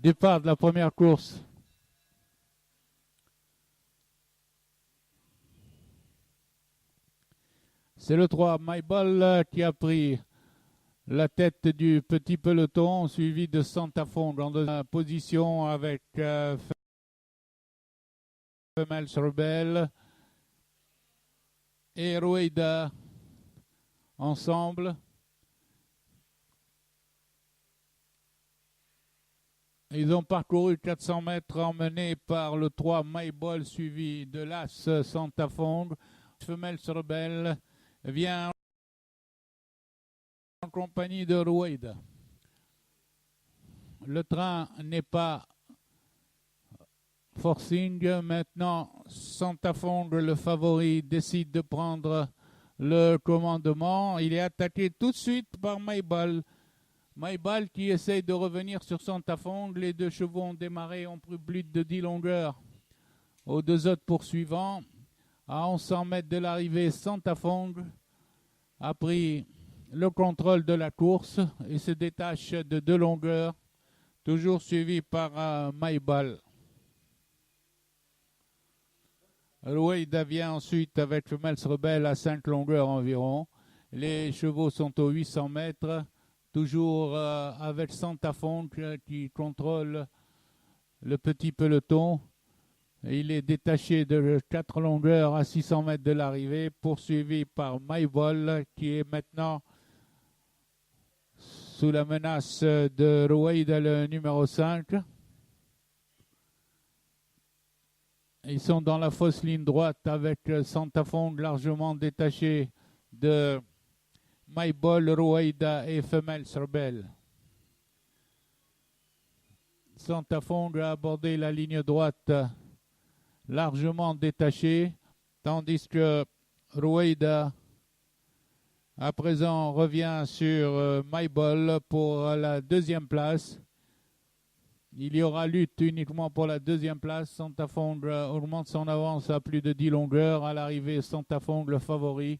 Départ de la première course. C'est le 3, My Ball, qui a pris la tête du petit peloton, suivi de Santa Fond en deuxième position avec Femelle Rebelle et Rueda ensemble. Ils ont parcouru 400 mètres emmenés par le 3 My Ball, suivi de l'As Santa Fond. Femelle Rebelle vient en compagnie de Rueda. Le train n'est pas forcing. Maintenant, Santa Fond, le favori, décide de prendre le commandement. Il est attaqué tout de suite par My Ball. My Ball qui essaye de revenir sur Santa Fond. Les deux chevaux ont démarré, ont pris plus de 10 longueurs aux deux autres poursuivants. À 1100 mètres de l'arrivée, Santa Fond a pris le contrôle de la course et se détache de 2 longueurs, toujours suivi par My Ball. Rueda vient ensuite avec Femelle Rebelle à 5 longueurs environ. Les chevaux sont aux 800 mètres, toujours avec Santa Fond qui contrôle le petit peloton. Il est détaché de 4 longueurs à 600 mètres de l'arrivée, poursuivi par My Ball qui est maintenant sous la menace de Rueda, le numéro 5. Ils sont dans la fausse ligne droite avec Santa Fond largement détaché de My Ball, Rueda et Femelle Rebelle. Santa Fond a abordé la ligne droite largement détaché, tandis que Rueda à présent revient sur My Ball pour la deuxième place. Il y aura lutte uniquement pour la deuxième place. Santa Fond augmente son avance à plus de 10 longueurs. À l'arrivée, Santa Fond le favori.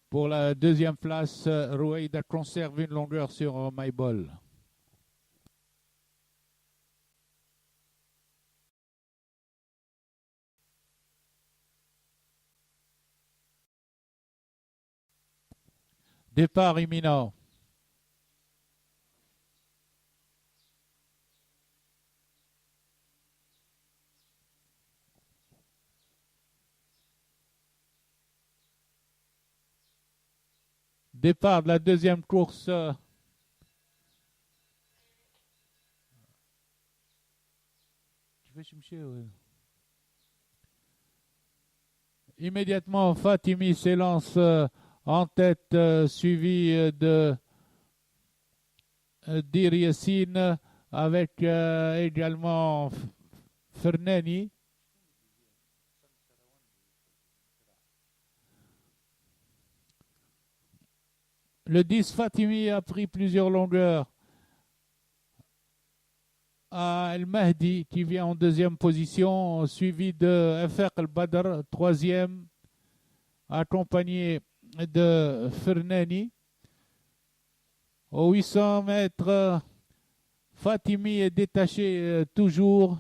Pour la deuxième place, Rueda conserve une longueur sur My Ball. Départ imminent. Départ de la deuxième course. Immédiatement, Fatimi s'élance en tête, suivi de Dir Yassin avec également Fernani. Le 10 Fatimi a pris plusieurs longueurs à El Mahdi qui vient en deuxième position, suivi de FR El Badr, troisième, accompagné de Fernani. Aux 800 mètres, Fatimi est détaché toujours.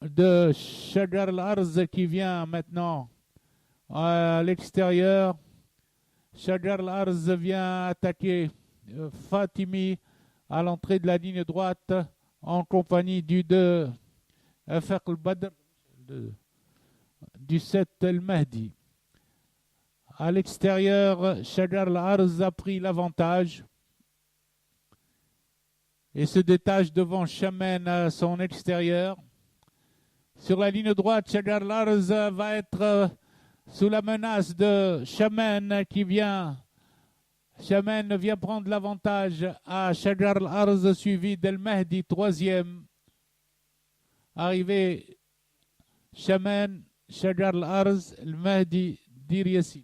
De Shagar Al-Arz qui vient maintenant à l'extérieur. Shagar Al-Arz vient attaquer Fatimi à l'entrée de la ligne droite en compagnie du 2 FR al-Badr, du 7 El Mahdi. À l'extérieur, Shagar Al-Arz a pris l'avantage et se détache devant Chamen à son extérieur. Sur la ligne droite, Shagar Al-Arz va être sous la menace de Chamen qui vient. Chamen vient prendre l'avantage à Shagar Al-Arz, suivi d'El Mahdi, troisième. Arrivé Chamen, Shagar Al-Arz, El Mahdi, Dir Yassin.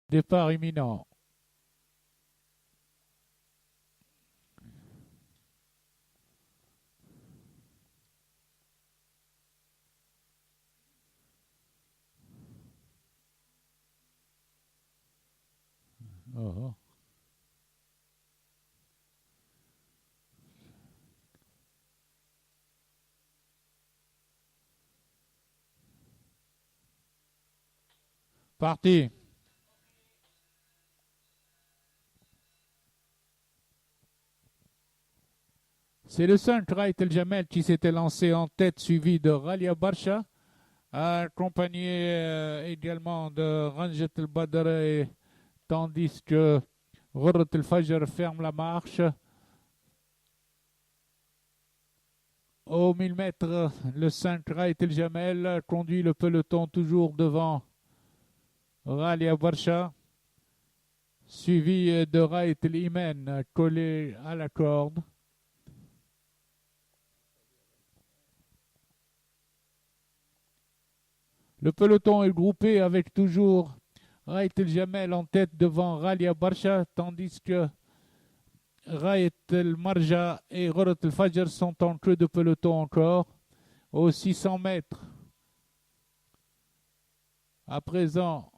Départ imminent. Parti. C'est le 5 Raït El Jamel qui s'était lancé en tête, suivi de Ralia Barsha, accompagné également de Ranjet El Badr, tandis que Ghurrat El Fajr ferme la marche. Au 1000 mètres, le 5 Raït El Jamel conduit le peloton toujours devant Ralia Barsha, suivi de Raït El Imen collé à la corde. Le peloton est groupé avec toujours Raït El Jamel en tête devant Ralia Barsha, tandis que Raït El Marja et Ghurrat El Fajr sont en queue de peloton encore. Aux 600 mètres, à présent,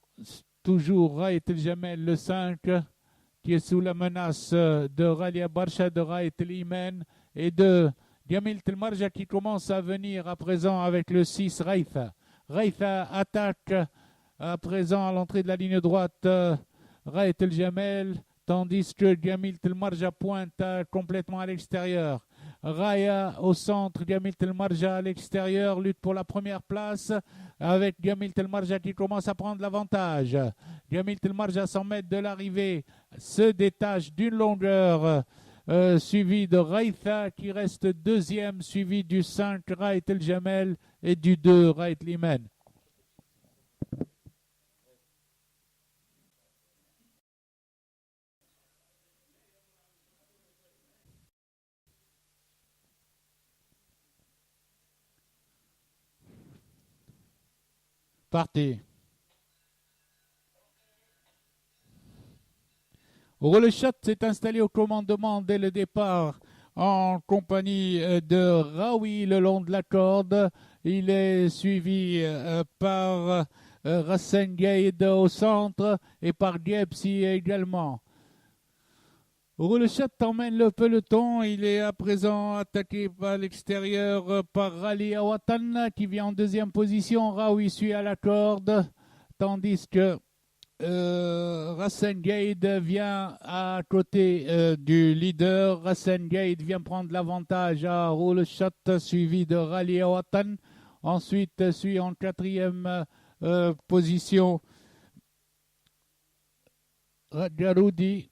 toujours Raït El Jamel, le 5, qui est sous la menace de Ralia Barsha, de Raït El Imen et de Diamil El Marja qui commence à venir à présent avec le 6 Raïfa. Raïfa attaque à présent à l'entrée de la ligne droite Raït El Jamel, tandis que Diamil El Marja pointe complètement à l'extérieur. Raya au centre, Diamil El Marja à l'extérieur, lutte pour la première place avec Diamil El Marja qui commence à prendre l'avantage. Diamil El Marja, 100 mètres de l'arrivée, se détache d'une longueur, suivi de Raïfa qui reste deuxième, suivi du 5 Raït El Jamel et du 2 Raït El Imen. Parti. Roulechat s'est installé au commandement dès le départ en compagnie de Raoui le long de la corde. Il est suivi par Rassen Gaïd au centre et par Diepsi également. Roulechat emmène le peloton. Il est à présent attaqué à l'extérieur par Rali Awatan qui vient en deuxième position. Raoui suit à la corde, tandis que Rassen Gaïd vient à côté du leader. Rassen Gaïd vient prendre l'avantage à Roulechat, suivi de Rali Awatan. Ensuite suit en quatrième position Garoudi.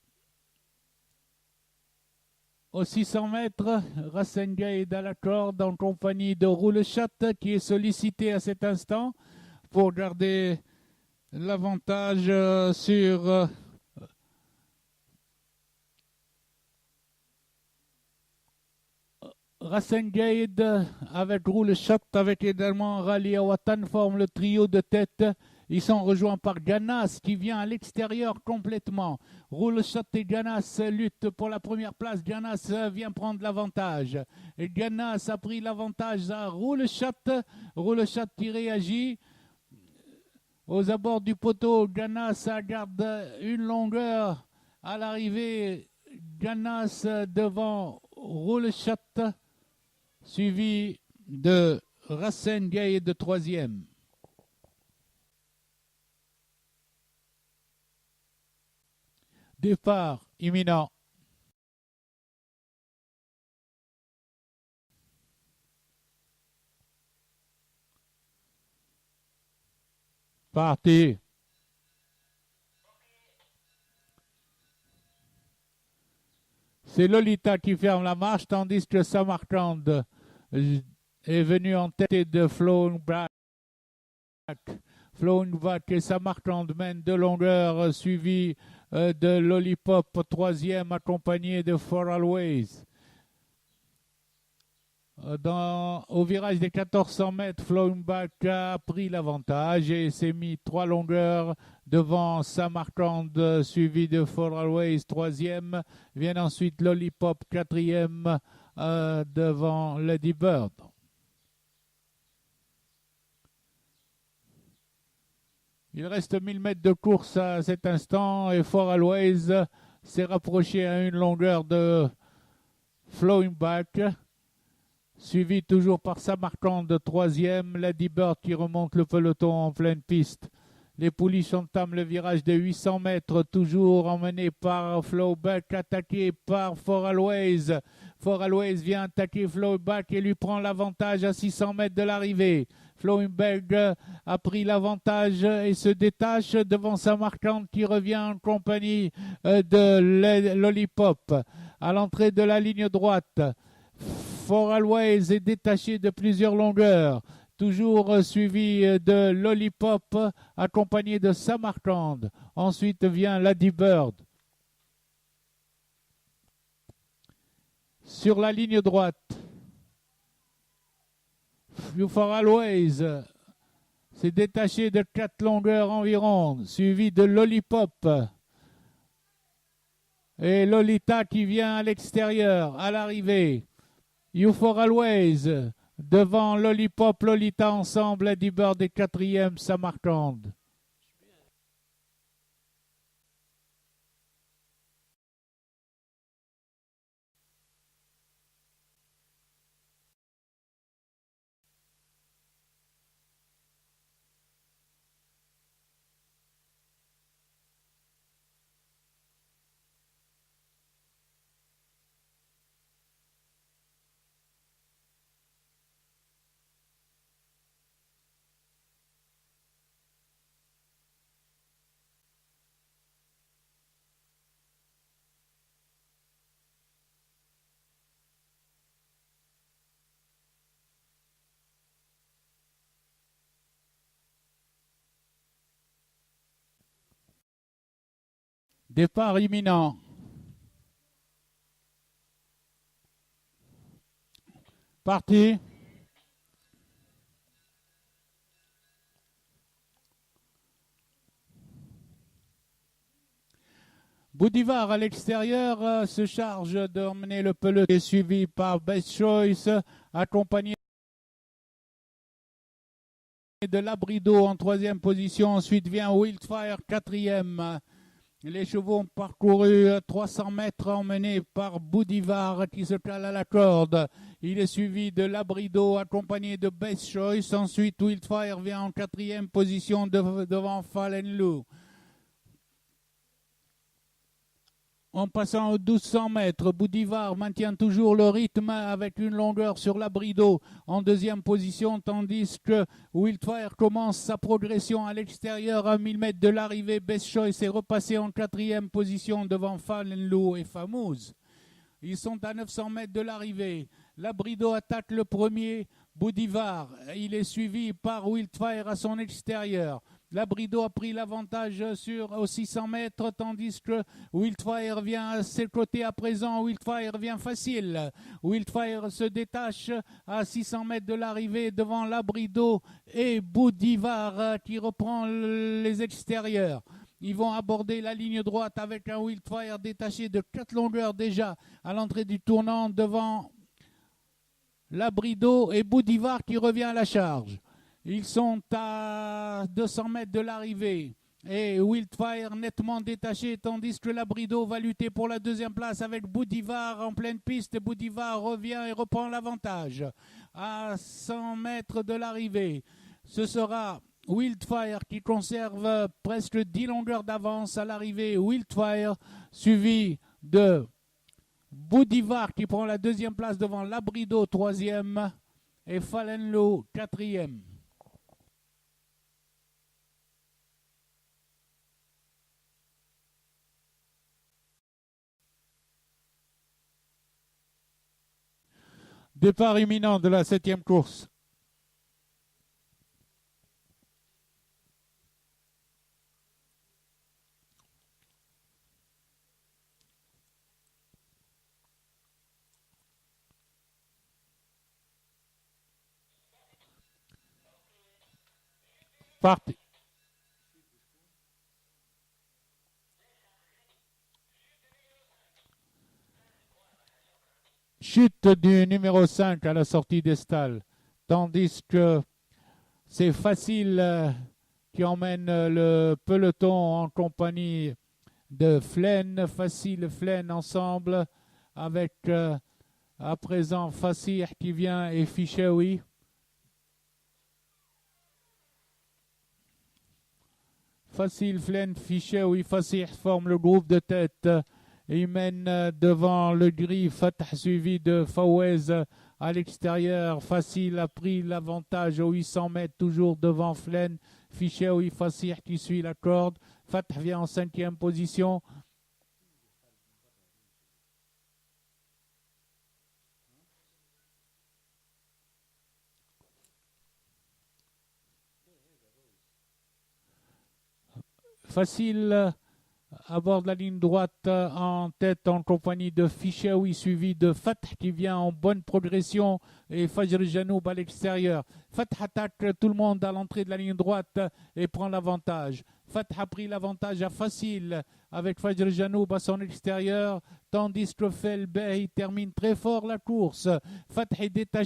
Aux 600 mètres, Rassen Gaïd à la corde en compagnie de Roulechat qui est sollicité à cet instant pour garder l'avantage sur Rassen Gaïd avec Roulechat, avec également Rali Awatan forment le trio de tête. Ils sont rejoints par Ganas qui vient à l'extérieur complètement. Roulechat et Ganas luttent pour la première place. Ganas vient prendre l'avantage. Et Ganas a pris l'avantage à Roulechat. Roulechat qui réagit. Aux abords du poteau, Ganas garde une longueur à l'arrivée. Ganas devant Roulechat, suivi de Rassen Gaïd de troisième. Départ imminent. Parti. C'est Lolita qui ferme la marche, tandis que Samarkand est venu en tête de Flowing Back. Flowing Back et Samarkand mènent de longueur, suivi de Lollipop, troisième, accompagné de For Always. Au virage des 1400 mètres, Flowing Back a pris l'avantage et s'est mis 3 longueurs devant Samarkand, suivi de For Always, troisième. Vient ensuite Lollipop, quatrième, devant Lady Bird. Il reste 1000 mètres de course à cet instant et For Always s'est rapproché à une longueur de Flowing Back, suivi toujours par Samarkand, troisième, Lady Bird qui remonte le peloton en pleine piste. Les pouliches entament le virage de 800 mètres, toujours emmené par Flowback, attaqué par For Always. For Always vient attaquer Flowback et lui prend l'avantage à 600 mètres de l'arrivée. Flowback a pris l'avantage et se détache devant sa marquante qui revient en compagnie de Lollipop. À l'entrée de la ligne droite, For Always est détaché de plusieurs longueurs. Toujours suivi de Lollipop, accompagné de Samarkand. Ensuite vient Ladybird. Sur la ligne droite, You For Always s'est détaché de 4 longueurs environ, suivi de Lollipop. Et Lolita qui vient à l'extérieur, à l'arrivée. You For Always. Devant Lollipop, Lolita ensemble, Ladybird est quatrième, Samarkand. Départ imminent. Parti. Boudivar à l'extérieur se charge d'emmener le peloton, suivi par Best Choice, accompagné de Labrido en troisième position. Ensuite vient Wildfire, quatrième. Les chevaux ont parcouru 300 mètres emmenés par Boudivar qui se cale à la corde. Il est suivi de Labrido accompagné de Best Choice. Ensuite, Wildfire vient en quatrième position devant Fallen Lou. En passant aux 1200 mètres, Boudivar maintient toujours le rythme avec une longueur sur Labrido en deuxième position, tandis que Wildfire commence sa progression à l'extérieur à 1000 mètres de l'arrivée. Best Choice est repassé en quatrième position devant Fallen Lou et Famous. Ils sont à 900 mètres de l'arrivée. Labrido attaque le premier, Boudivar. Il est suivi par Wildfire à son extérieur. Labrido a pris l'avantage aux 600 mètres, tandis que Wildfire vient à ses côtés à présent. Wildfire vient facile. Wildfire se détache à 600 mètres de l'arrivée devant Labrido et Boudivar qui reprend les extérieurs. Ils vont aborder la ligne droite avec un Wildfire détaché de 4 longueurs déjà à l'entrée du tournant devant Labrido et Boudivar qui revient à la charge. Ils sont à 200 mètres de l'arrivée et Wildfire nettement détaché, tandis que Labrido va lutter pour la deuxième place avec Boudivar en pleine piste. Boudivar revient et reprend l'avantage à 100 mètres de l'arrivée. Ce sera Wildfire qui conserve presque 10 longueurs d'avance à l'arrivée. Wildfire suivi de Boudivar qui prend la deuxième place devant Labrido, troisième, et Fallen Lou, quatrième. Départ imminent de la 7e course. Parti. Chute du numéro 5 à la sortie des stalles. Tandis que c'est Facile qui emmène le peloton en compagnie de Flaine. Facile, Flaine ensemble avec à présent Fassir qui vient et Fichewi. Facile, Flen, Fichet, oui, Fassih forme le groupe de tête. Il mène devant le gris, Fatah suivi de Fawez à l'extérieur. Facile a pris l'avantage aux 800 mètres, toujours devant Flen. Fichet, oui, Fassih qui suit la corde. Fatah vient en 5e position. Facile aborde la ligne droite en tête en compagnie de Fichaoui suivi de Fatah qui vient en bonne progression et Fajr Janoub à l'extérieur. Fatah attaque tout le monde à l'entrée de la ligne droite et prend l'avantage. Fatah a pris l'avantage à Facile avec Fajr Janoub à son extérieur tandis que Felbeh termine très fort la course. Fatah est détaché.